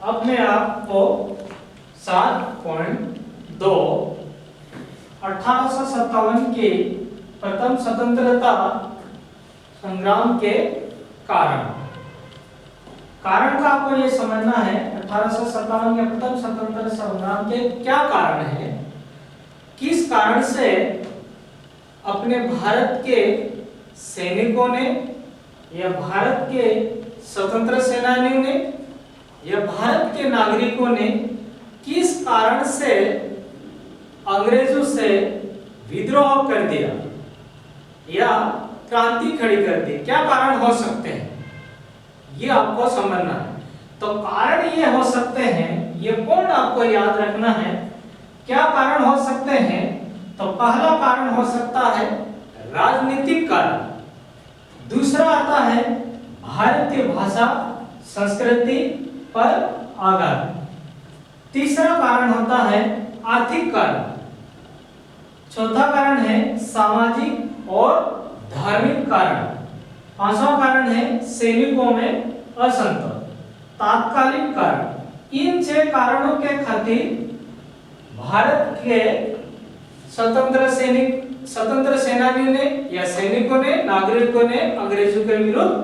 अब मैं आपको 7.2 1857 के प्रथम स्वतंत्रता संग्राम के कारण का आपको ये समझना है। 1857 के प्रथम स्वतंत्रता संग्राम के क्या कारण है, किस कारण से अपने भारत के सैनिकों ने या भारत के स्वतंत्र सेनानियों ने या भारत के नागरिकों ने किस कारण से अंग्रेजों से विद्रोह कर दिया या क्रांति खड़ी कर दी, क्या कारण हो सकते हैं ये आपको समझना है। तो कारण ये हो सकते हैं, ये पॉइंट आपको याद रखना है। क्या कारण हो सकते हैं? तो पहला कारण हो सकता है राजनीतिक कारण, दूसरा आता है भारतीय भाषा संस्कृति पर आघात, तीसरा कारण होता है आर्थिक कारण, चौथा कारण है सामाजिक और धार्मिक कारण, पांचवा कारण है सैनिकों में असंतोष, तात्कालिक कारण। इन 6 कारणों के खातिर भारत के स्वतंत्र सेनानियों ने या सैनिकों ने, नागरिकों ने अंग्रेजों के विरुद्ध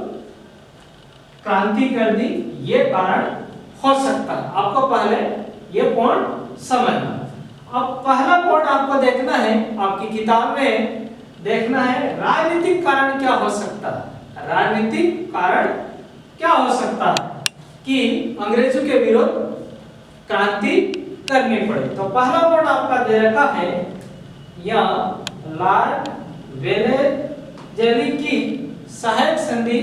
क्रांति कर दी, ये कारण हो सकता है। आपको पहले ये पॉइंट समझना। अब पहला पॉइंट आपको देखना है, आपकी किताब में देखना है राजनीतिक कारण क्या हो सकता है। राजनीतिक कारण क्या हो सकता है कि अंग्रेजों के विरुद्ध क्रांति करनी पड़े। तो पहला पॉइंट आपका दे रखा है या लॉर्ड वेलेस्ली की सहायक संधि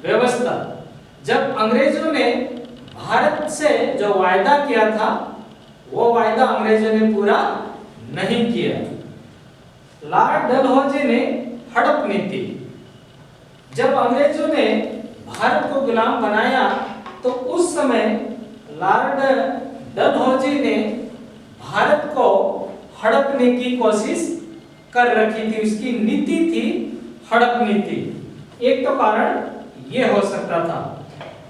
व्यवस्था। जब अंग्रेजों ने भारत से जो वायदा किया था वो वायदा अंग्रेजों ने पूरा नहीं किया। लॉर्ड डलहौजी ने हड़प नीति, जब अंग्रेजों ने भारत को गुलाम बनाया तो उस समय लॉर्ड डलहौजी ने भारत को हड़पने की कोशिश कर रखी थी, उसकी नीति थी हड़प नीति। एक तो कारण ये हो सकता था।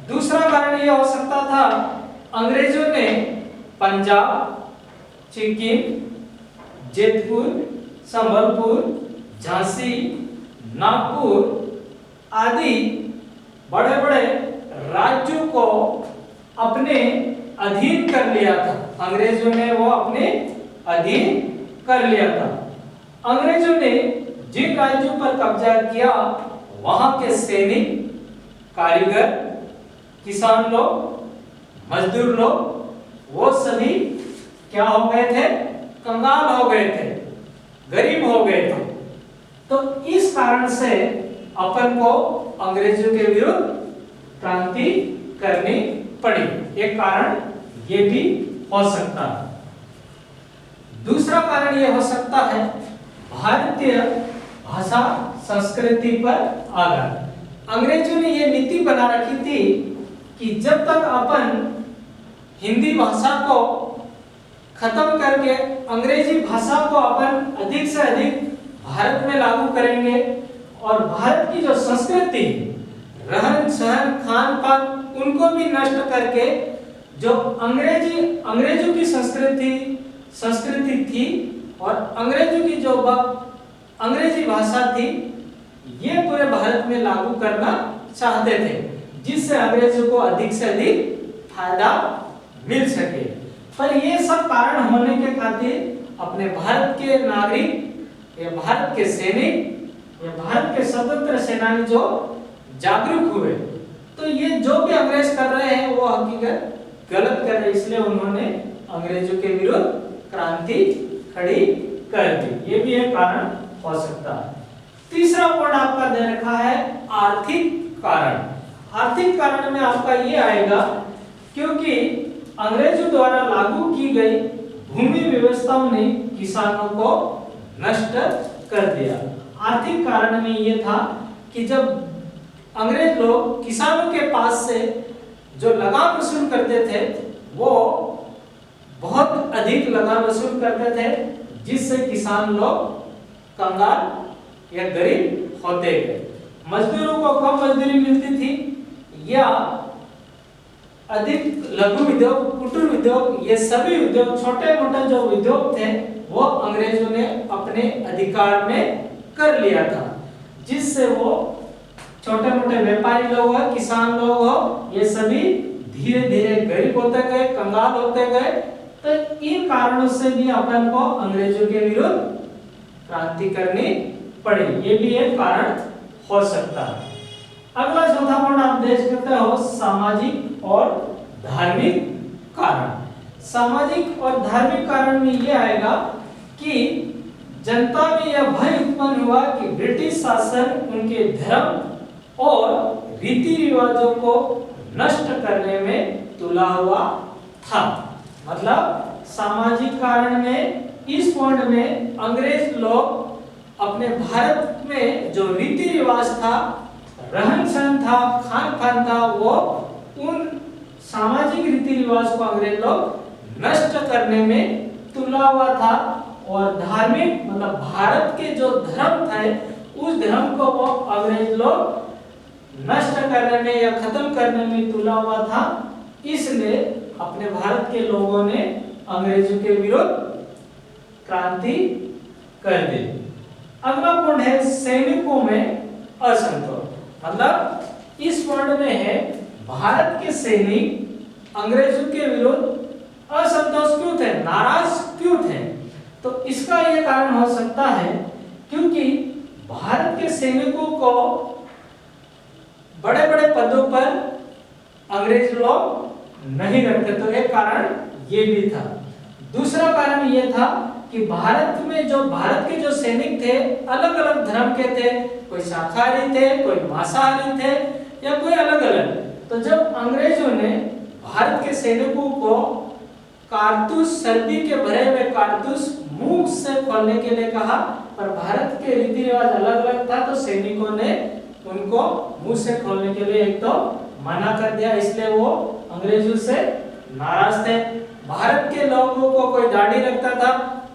दूसरा कारण ये हो सकता था अंग्रेजों ने पंजाब, सिक्किम, जयपुर, संबलपुर, झांसी, नागपुर आदि बड़े-बड़े राज्यों को अपने अधीन कर लिया था। अंग्रेजों ने वो अपने अधीन कर लिया था। अंग्रेजों ने जिन राज्यों पर कब्जा किया वहां के सैनिक, कारीगर, किसान लोग, मजदूर लोग वो सभी क्या हो गए थे? कंगाल हो गए थे, गरीब हो गए थे। तो इस कारण से अपन को अंग्रेजों के विरुद्ध क्रांति करनी पड़ी। एक कारण ये भी हो सकता है। दूसरा कारण ये हो सकता है भारतीय भाषा संस्कृति पर आघात। अंग्रेजों ने ये नीति बना रखी थी कि जब तक अपन हिंदी भाषा को खत्म करके अंग्रेजी भाषा को अपन अधिक से अधिक भारत में लागू करेंगे और भारत की जो संस्कृति, रहन सहन, खान पान उनको भी नष्ट करके जो अंग्रेजों की संस्कृति थी और अंग्रेजों की जो अंग्रेजी भाषा थी ये पूरे भारत में लागू करना चाहते थे, जिससे अंग्रेजों को अधिक से अधिक फायदा मिल सके। पर ये सब कारण होने के खातिर अपने भारत के नागरिक या भारत के सैनिक या भारत के स्वतंत्र सेनानी जो जागरूक हुए, तो ये जो भी अंग्रेज कर रहे हैं वो हकीकत गलत कर रहे, इसलिए उन्होंने अंग्रेजों के विरुद्ध क्रांति खड़ी कर दी। ये भी एक कारण हो सकता है। तीसरा पॉइंट आपका दे रखा है आर्थिक कारण। आर्थिक कारण में आपका ये आएगा क्योंकि अंग्रेजों द्वारा लागू की गई भूमि व्यवस्थाओं ने किसानों को नष्ट कर दिया। आर्थिक कारण में ये था कि जब अंग्रेज लोग किसानों के पास से जो लगान वसूल करते थे वो बहुत अधिक लगान वसूल करते थे, जिससे किसान लोग कंगाल या गरीब होते गए। मजदूरों को कम मजदूरी मिलती थी या अधिक लघु उद्योग, कुटीर उद्योग, ये सभी उद्योग, छोटे मोटे जो उद्योग थे वो अंग्रेजों ने अपने अधिकार में कर लिया था, जिससे वो छोटे मोटे व्यापारी लोग हो, किसान लोग हो, ये सभी धीरे धीरे गरीब होते गए, कंगाल होते गए। तो इन कारणों से भी अपन को अंग्रेजों के विरुद्ध क्रांति करनी पड़ी, ये भी एक कारण हो सकता है। अगला चौथा पॉइंट आप देख सकते हो, सामाजिक और धार्मिक कारण। सामाजिक और धार्मिक कारण में यह आएगा कि जनता में यह भय उत्पन्न हुआ कि ब्रिटिश शासन उनके धर्म और रीति रिवाजों को नष्ट करने में तुला हुआ था। मतलब सामाजिक कारण में इस पॉइंट में अंग्रेज लोग अपने भारत में जो रीति रिवाज था, रहन सहन था, खान पान था, वो उन सामाजिक रीति रिवाज को अंग्रेज लोग नष्ट करने में तुला हुआ था। और धार्मिक मतलब भारत के जो धर्म थे उस धर्म को वो अंग्रेज लोग नष्ट करने में या खत्म करने में तुला हुआ था। इसलिए अपने भारत के लोगों ने अंग्रेजों के विरुद्ध क्रांति कर दी। अगला पॉइंट है सैनिकों में असंतोष। मतलब इस पॉइंट में है भारत के सैनिक अंग्रेजों के विरुद्ध असंतोष क्यों थे, नाराज क्यों थे। तो इसका यह कारण हो सकता है क्योंकि भारत के सैनिकों को बड़े बड़े पदों पर अंग्रेज लोग नहीं रखते, तो एक कारण ये भी था। दूसरा कारण ये था कि भारत के जो सैनिक थे अलग अलग धर्म के थे, कोई शाकाहारी थे, कोई मांसाहारी थे या कोई अलग अलग। तो जब अंग्रेजों ने भारत के सैनिकों को कारतूस, सर्दी के भरे हुए कारतूस मुंह से खोलने के लिए कहा, पर भारत के रीति रिवाज अलग अलग था, तो सैनिकों ने उनको मुंह से खोलने के लिए एक तो मना कर दिया। इसलिए वो अंग्रेजों से नाराज थे। भारत के लोगों को कोई दाढ़ी रखता था,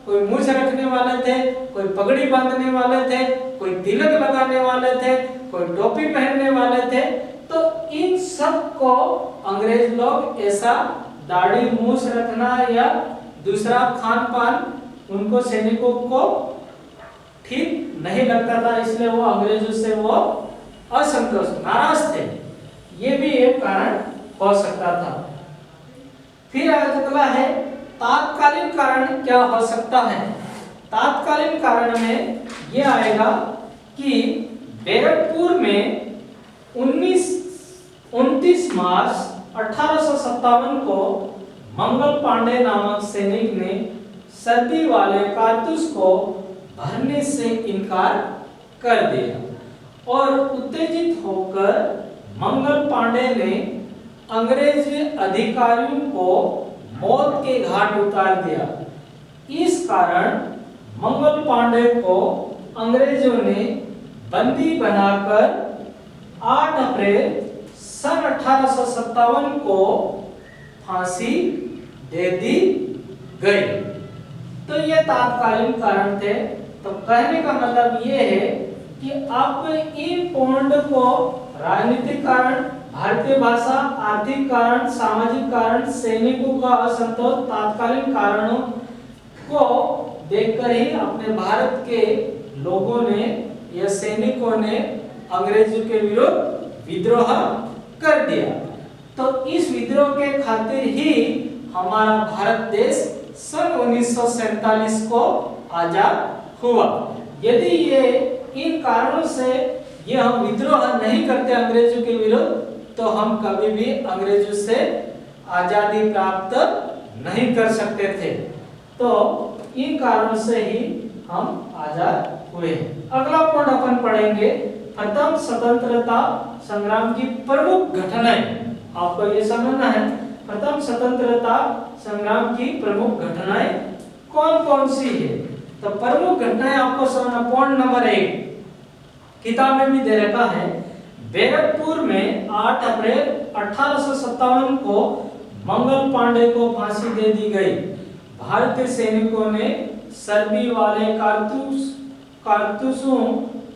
कोई मूछ रखने वाले थे, कोई पगड़ी बांधने वाले थे, कोई तिलक लगाने वाले थे, कोई टोपी पहनने वाले थे। तो इन सब को अंग्रेज लोग ऐसा दाढ़ी मूछ रखना या दूसरा खान पान उनको सैनिकों को ठीक नहीं लगता था, इसलिए वो अंग्रेजों से वो असंतोष, नाराज थे। ये भी एक कारण हो सकता था। फिर अगला है तात्कालीन कारण क्या हो सकता है। तात्कालीन कारण में यह आएगा कि बैरकपुर में 29 मार्च 1857 को मंगल पांडे नामक सैनिक ने सर्दी वाले कारतूस को भरने से इनकार कर दिया और उत्तेजित होकर मंगल पांडे ने अंग्रेज अधिकारियों को मौत के घाट उतार दिया। इस कारण मंगल पांडे को अंग्रेजों ने बंदी बनाकर 8 अप्रैल सन 1857 को फांसी दे दी गई। तो ये तात्कालीन कारण थे। तो कहने का मतलब ये है कि आप इन पॉइंट को राजनीतिक कारण, भारतीय भाषा, आर्थिक कारण, सामाजिक कारण, सैनिकों का असंतोष, तात्कालीन कारणों को देखकर ही अपने भारत के लोगों ने या सैनिकों ने अंग्रेजों के विरुद्ध विद्रोह कर दिया। तो इस विद्रोह के खातिर ही हमारा भारत देश सन 1947 को आजाद हुआ। यदि ये इन कारणों से ये हम विद्रोह नहीं करते अंग्रेजों के विरुद्ध, तो हम कभी भी अंग्रेजों से आजादी प्राप्त नहीं कर सकते थे। तो इन कारणों से ही हम आजाद हुए। अगला पॉइंट अपन पढ़ेंगे, प्रथम स्वतंत्रता संग्राम की प्रमुख घटनाएं। आपको ये समझना है प्रथम स्वतंत्रता संग्राम की प्रमुख घटनाएं कौन कौन सी है। तो प्रमुख घटनाएं आपको समझना। पॉइंट नंबर 1 किताब में भी दे रखा है, बैरकपुर में 8 अप्रैल 1857 को मंगल पांडे को फांसी दे दी गई। भारतीय सैनिकों ने सर्दी वाले कारतूसों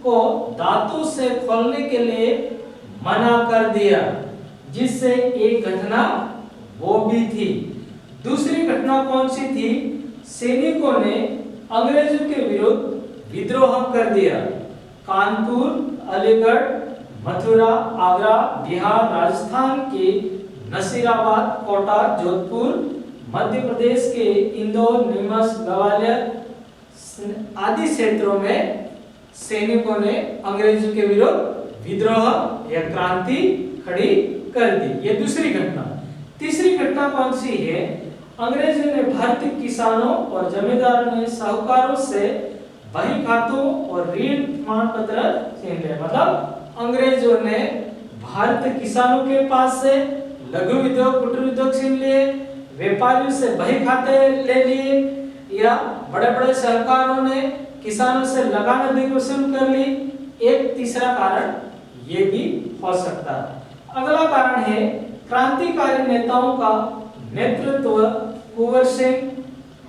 को दांतों से खोलने के लिए मना कर दिया। जिससे एक घटना वो भी थी। दूसरी घटना कौन सी थी? सैनिकों ने अंग्रेजों के विरुद्ध विद्रोह कर दिया। कानपुर, अलीगढ़, मथुरा, आगरा, बिहार, राजस्थान के नसीराबाद, कोटा, जोधपुर, मध्य प्रदेश के इंदौर, नीमच, ग्वालियर आदि क्षेत्रों में सैनिकों ने अंग्रेजों के विरुद्ध विद्रोह या क्रांति खड़ी कर दी। ये दूसरी घटना। तीसरी घटना कौन सी है? अंग्रेजों ने भारतीय किसानों और जमींदारों ने साहूकारों से बही खातों और ऋण प्रमाण पत्र छीन लिया। मतलब अंग्रेजों ने भारतीय किसानों के पास से लघु उद्योग, कुटीर उद्योग छीन लिए, व्यापारियों से बही खाते ले लिए, या बड़े बड़े सरकारों ने किसानों से लगान अधिक वसूल कर ली। एक तीसरा कारण ये भी हो सकता है। अगला कारण है क्रांतिकारी नेताओं का नेतृत्व। कुंवर सिंह,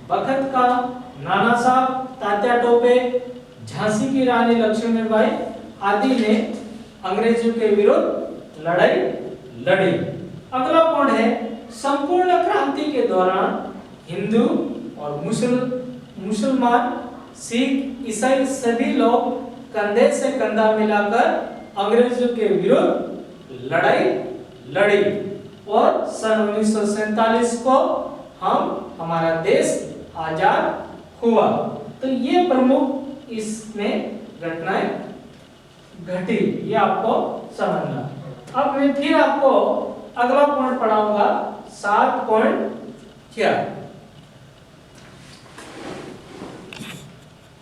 बखत का नाना साहब, तात्या टोपे, झांसी की रानी लक्ष्मीबाई आदि ने अंग्रेजों के विरुद्ध लड़ाई लड़ी। अगला पॉइंट है संपूर्ण क्रांति के दौरान हिंदू और मुसलमान, सिख, ईसाई सभी लोग कंधे से कंधा मिलाकर अंग्रेजों के विरुद्ध लड़ाई लड़ी और सन 1947 को हमारा देश आजाद हुआ। तो ये प्रमुख इसमें घटनाएं घटी, ये आपको समझना। अब मैं फिर आपको अगला पॉइंट पढ़ाऊंगा 7.4।